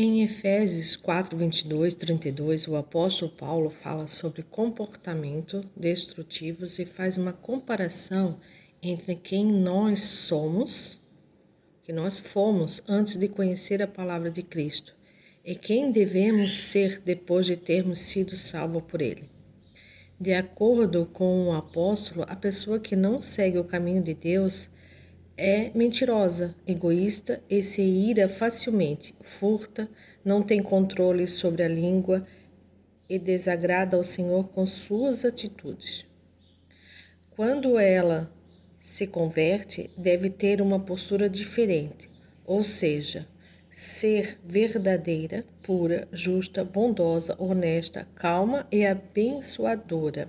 Em Efésios 4, 22, 32, o apóstolo Paulo fala sobre comportamento destrutivos e faz uma comparação entre quem nós somos, que nós fomos antes de conhecer a palavra de Cristo, e quem devemos ser depois de termos sido salvos por Ele. De acordo com o apóstolo, a pessoa que não segue o caminho de Deus é mentirosa, egoísta e se ira facilmente, furta, não tem controle sobre a língua e desagrada ao Senhor com suas atitudes. Quando ela se converte, deve ter uma postura diferente, ou seja, ser verdadeira, pura, justa, bondosa, honesta, calma e abençoadora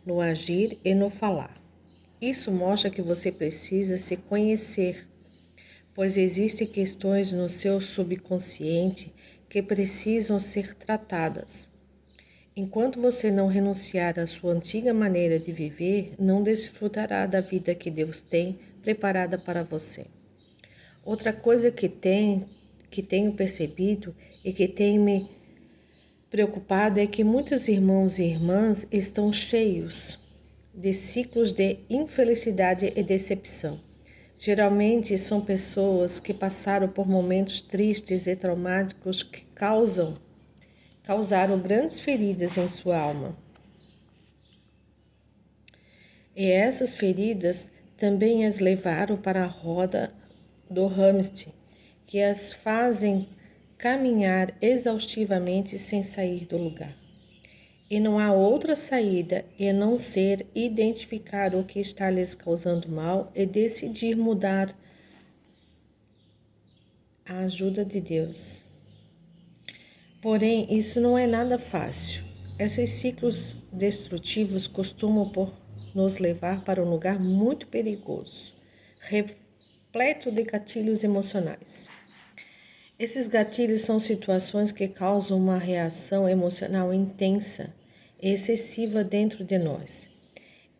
no agir e no falar. Isso mostra que você precisa se conhecer, pois existem questões no seu subconsciente que precisam ser tratadas. Enquanto você não renunciar à sua antiga maneira de viver, não desfrutará da vida que Deus tem preparada para você. Outra coisa que tenho percebido e que tem me preocupado é que muitos irmãos e irmãs estão cheios de ciclos de infelicidade e decepção. Geralmente são pessoas que passaram por momentos tristes e traumáticos que causaram grandes feridas em sua alma. E essas feridas também as levaram para a roda do hamster, que as fazem caminhar exaustivamente sem sair do lugar. E não há outra saída a não ser identificar o que está lhes causando mal e decidir mudar a ajuda de Deus. Porém, isso não é nada fácil. Esses ciclos destrutivos costumam nos levar para um lugar muito perigoso, repleto de gatilhos emocionais. Esses gatilhos são situações que causam uma reação emocional intensa e excessiva dentro de nós.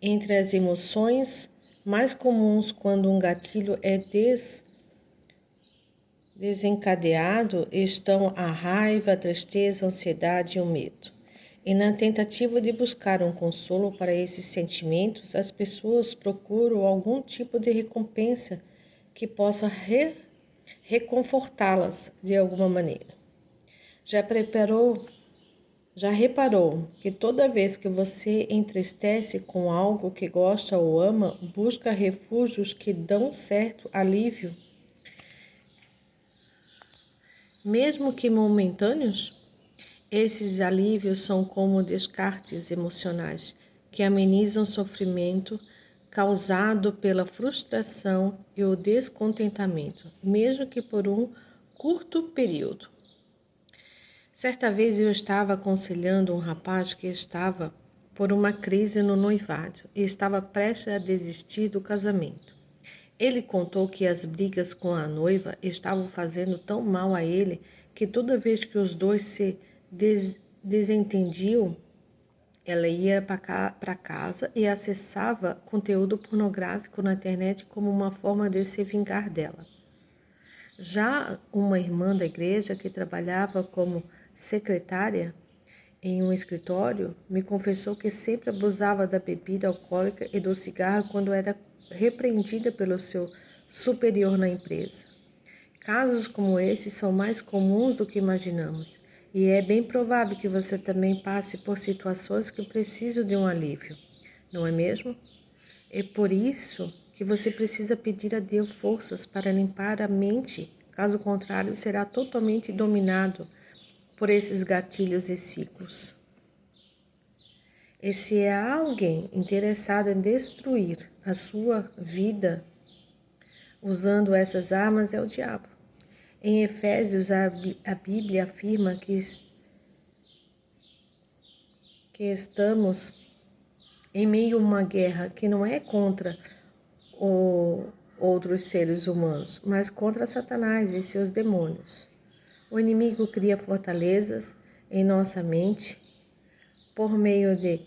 Entre as emoções mais comuns quando um gatilho é desencadeado estão a raiva, a tristeza, a ansiedade e o medo. E na tentativa de buscar um consolo para esses sentimentos, as pessoas procuram algum tipo de recompensa que possa reconfortá-las de alguma maneira. Já reparou que toda vez que você entristece com algo que gosta ou ama, busca refúgios que dão certo alívio, mesmo que momentâneos? Esses alívios são como descartes emocionais que amenizam o sofrimento causado pela frustração e o descontentamento, mesmo que por um curto período. Certa vez eu estava aconselhando um rapaz que estava por uma crise no noivado e estava prestes a desistir do casamento. Ele contou que as brigas com a noiva estavam fazendo tão mal a ele que toda vez que os dois se desentendiam, ela ia para casa e acessava conteúdo pornográfico na internet como uma forma de se vingar dela. Já uma irmã da igreja que trabalhava como secretária em um escritório me confessou que sempre abusava da bebida alcoólica e do cigarro quando era repreendida pelo seu superior na empresa. Casos como esses são mais comuns do que imaginamos, e é bem provável que você também passe por situações que precisam de um alívio, não é mesmo? É por isso que você precisa pedir a Deus forças para limpar a mente, caso contrário, será totalmente dominado por esses gatilhos e ciclos. E se há alguém interessado em destruir a sua vida usando essas armas, é o diabo. Em Efésios, a Bíblia afirma que estamos em meio a uma guerra que não é contra outros seres humanos, mas contra Satanás e seus demônios. O inimigo cria fortalezas em nossa mente por meio de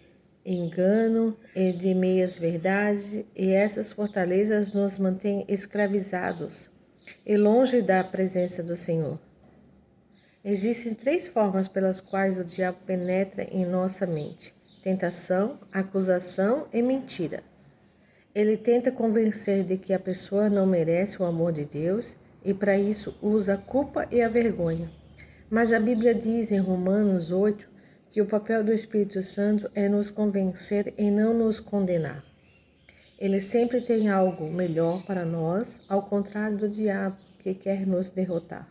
engano e de meias-verdades, e essas fortalezas nos mantêm escravizados e longe da presença do Senhor. Existem 3 formas pelas quais o diabo penetra em nossa mente: tentação, acusação e mentira. Ele tenta convencer de que a pessoa não merece o amor de Deus e para isso usa a culpa e a vergonha. Mas a Bíblia diz em Romanos 8 que o papel do Espírito Santo é nos convencer e não nos condenar. Ele sempre tem algo melhor para nós, ao contrário do diabo que quer nos derrotar.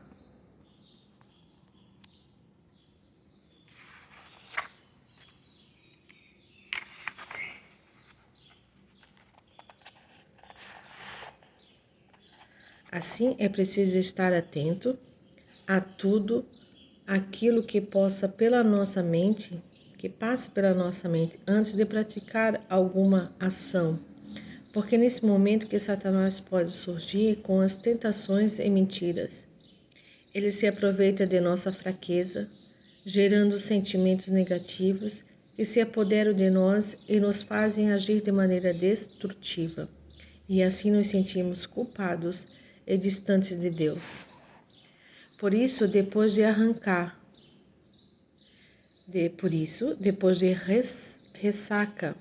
Assim, é preciso estar atento a tudo aquilo que possa pela nossa mente, que passe pela nossa mente antes de praticar alguma ação. Porque nesse momento que Satanás pode surgir com as tentações e mentiras. Ele se aproveita de nossa fraqueza, gerando sentimentos negativos que se apoderam de nós e nos fazem agir de maneira destrutiva. E assim nos sentimos culpados e distantes de Deus. Por isso, depois de ressaca,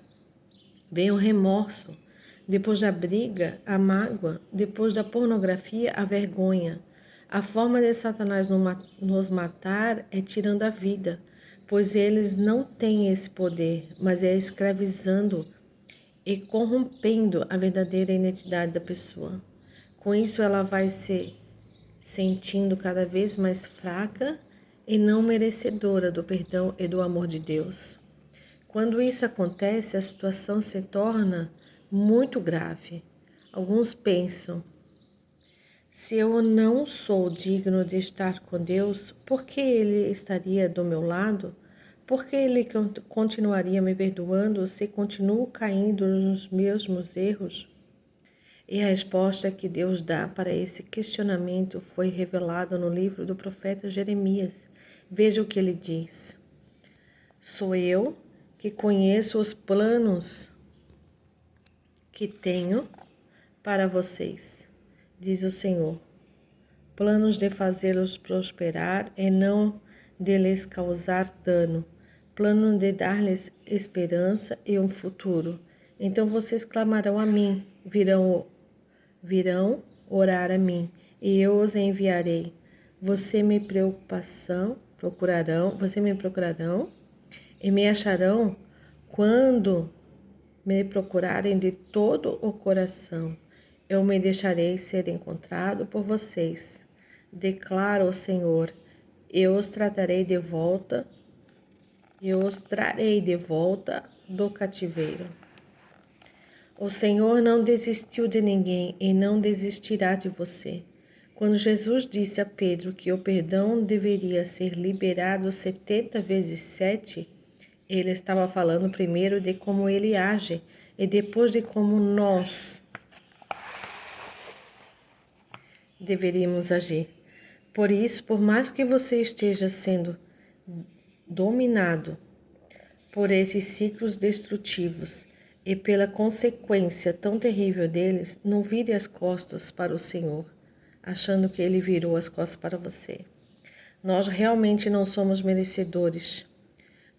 vem o remorso. Depois da briga, a mágoa. Depois da pornografia, a vergonha. A forma de Satanás nos matar é tirando a vida, pois eles não têm esse poder, mas é escravizando e corrompendo a verdadeira identidade da pessoa. Com isso, ela vai se sentindo cada vez mais fraca e não merecedora do perdão e do amor de Deus. Quando isso acontece, a situação se torna muito grave. Alguns pensam: se eu não sou digno de estar com Deus, por que Ele estaria do meu lado? Por que Ele continuaria me perdoando se continuo caindo nos mesmos erros? E a resposta que Deus dá para esse questionamento foi revelada no livro do profeta Jeremias. Veja o que ele diz: sou eu que conheço os planos que tenho para vocês, diz o Senhor. Planos de fazê-los prosperar e não de lhes causar dano. Plano de dar-lhes esperança e um futuro. Então vocês clamarão a mim, virão orar a mim, e eu os enviarei. Você me procurarão e me acharão quando me procurarem de todo o coração. Eu me deixarei ser encontrado por vocês. Declara o Senhor, eu os trarei de volta do cativeiro. O Senhor não desistiu de ninguém e não desistirá de você. Quando Jesus disse a Pedro que o perdão deveria ser liberado 70 vezes 7, ele estava falando primeiro de como ele age e depois de como nós deveríamos agir. Por isso, por mais que você esteja sendo dominado por esses ciclos destrutivos e pela consequência tão terrível deles, não vire as costas para o Senhor, achando que Ele virou as costas para você. Nós realmente não somos merecedores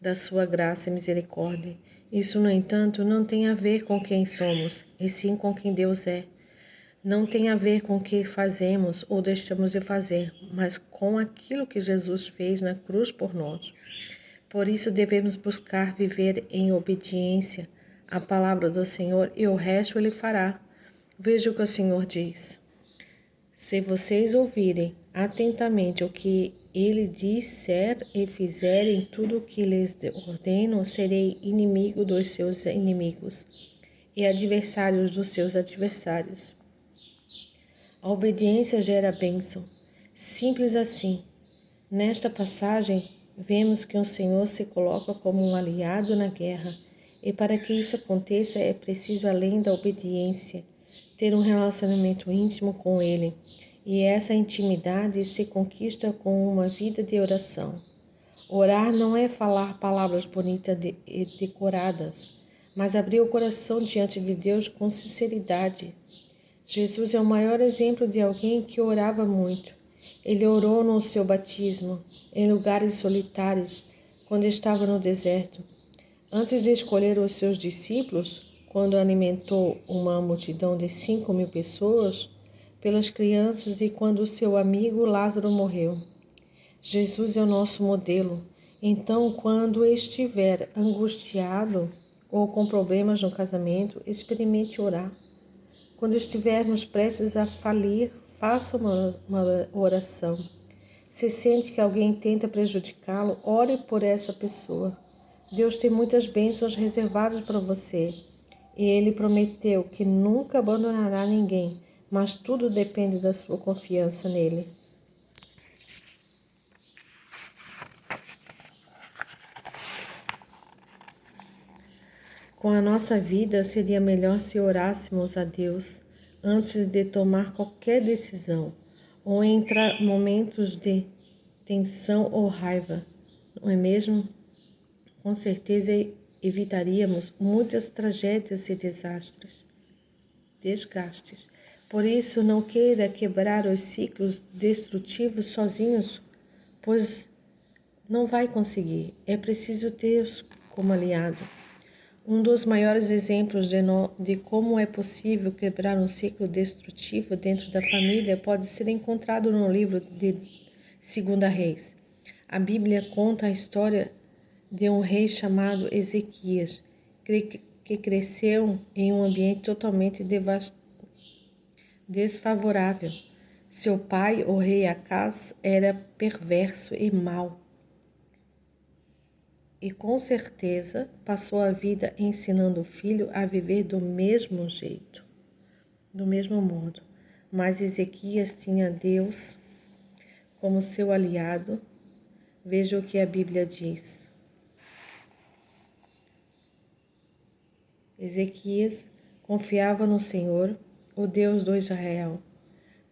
da sua graça e misericórdia. Isso, no entanto, não tem a ver com quem somos, e sim com quem Deus é. Não tem a ver com o que fazemos ou deixamos de fazer, mas com aquilo que Jesus fez na cruz por nós. Por isso devemos buscar viver em obediência à palavra do Senhor e o resto Ele fará. Veja o que o Senhor diz. Se vocês ouvirem atentamente o que Ele disser e fizerem tudo o que lhes ordeno, serei inimigo dos seus inimigos e adversários dos seus adversários. A obediência gera bênção. Simples assim. Nesta passagem, vemos que o Senhor se coloca como um aliado na guerra, e para que isso aconteça é preciso, além da obediência, ter um relacionamento íntimo com Ele, e essa intimidade se conquista com uma vida de oração. Orar não é falar palavras bonitas e decoradas, mas abrir o coração diante de Deus com sinceridade. Jesus é o maior exemplo de alguém que orava muito. Ele orou no seu batismo, em lugares solitários, quando estava no deserto. Antes de escolher os seus discípulos, quando alimentou uma multidão de 5.000 pessoas, pelas crianças e quando seu amigo Lázaro morreu. Jesus é o nosso modelo. Então, quando estiver angustiado ou com problemas no casamento, experimente orar. Quando estivermos prestes a falir, faça uma oração. Se sente que alguém tenta prejudicá-lo, ore por essa pessoa. Deus tem muitas bênçãos reservadas para você. E Ele prometeu que nunca abandonará ninguém, mas tudo depende da sua confiança nele. Com a nossa vida, seria melhor se orássemos a Deus antes de tomar qualquer decisão, ou em momentos de tensão ou raiva, não é mesmo? Com certeza evitaríamos muitas tragédias e desgastes. Por isso, não queira quebrar os ciclos destrutivos sozinhos, pois não vai conseguir. É preciso Deus como aliado. Um dos maiores exemplos de como é possível quebrar um ciclo destrutivo dentro da família pode ser encontrado no livro de 2 Reis. A Bíblia conta a história de um rei chamado Ezequias, que cresceu em um ambiente totalmente desfavorável. Seu pai, o rei Acaz, era perverso e mau. E com certeza passou a vida ensinando o filho a viver do mesmo jeito, do mesmo modo. Mas Ezequias tinha Deus como seu aliado. Veja o que a Bíblia diz. Ezequias confiava no Senhor, o Deus do Israel.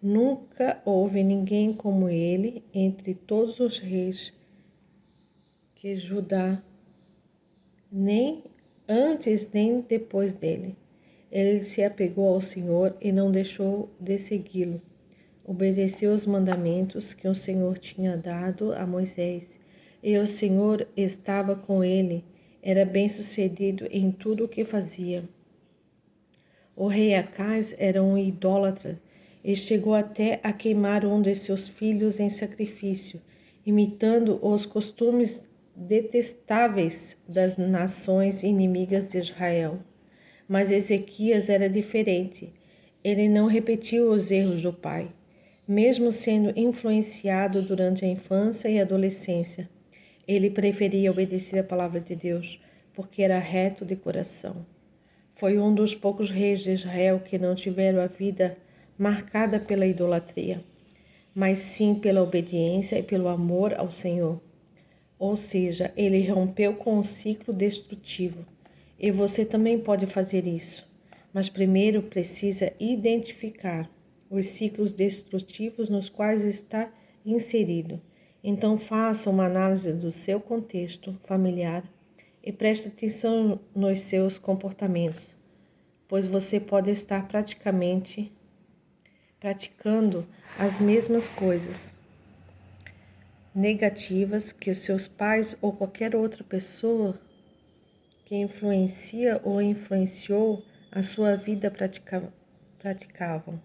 Nunca houve ninguém como ele entre todos os reis que Judá, nem antes nem depois dele. Ele se apegou ao Senhor e não deixou de segui-lo. Obedeceu os mandamentos que o Senhor tinha dado a Moisés, e o Senhor estava com ele. Era bem-sucedido em tudo o que fazia. O rei Acaz era um idólatra e chegou até a queimar um de seus filhos em sacrifício, imitando os costumes detestáveis das nações inimigas de Israel. Mas Ezequias era diferente. Ele não repetiu os erros do pai, mesmo sendo influenciado durante a infância e adolescência. Ele preferia obedecer a palavra de Deus, porque era reto de coração. Foi um dos poucos reis de Israel que não tiveram a vida marcada pela idolatria, mas sim pela obediência e pelo amor ao Senhor. Ou seja, ele rompeu com o ciclo destrutivo. E você também pode fazer isso, mas primeiro precisa identificar os ciclos destrutivos nos quais está inserido. Então faça uma análise do seu contexto familiar e preste atenção nos seus comportamentos, pois você pode estar praticando as mesmas coisas negativas que os seus pais ou qualquer outra pessoa que influencia ou influenciou a sua vida praticavam.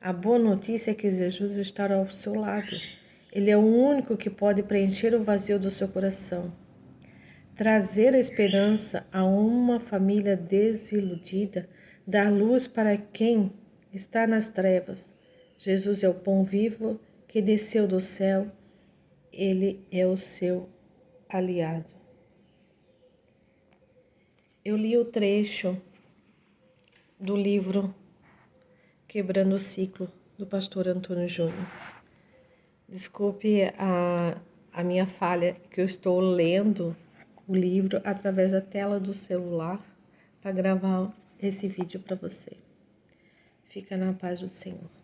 A boa notícia é que Jesus está ao seu lado. Ele é o único que pode preencher o vazio do seu coração, trazer esperança a uma família desiludida, dar luz para quem está nas trevas. Jesus é o pão vivo que desceu do céu. Ele é o seu aliado. Eu li o trecho do livro Quebrando o Ciclo, do pastor Antônio Júnior. Desculpe a minha falha, que eu estou lendo o livro através da tela do celular para gravar esse vídeo para você. Fica na paz do Senhor.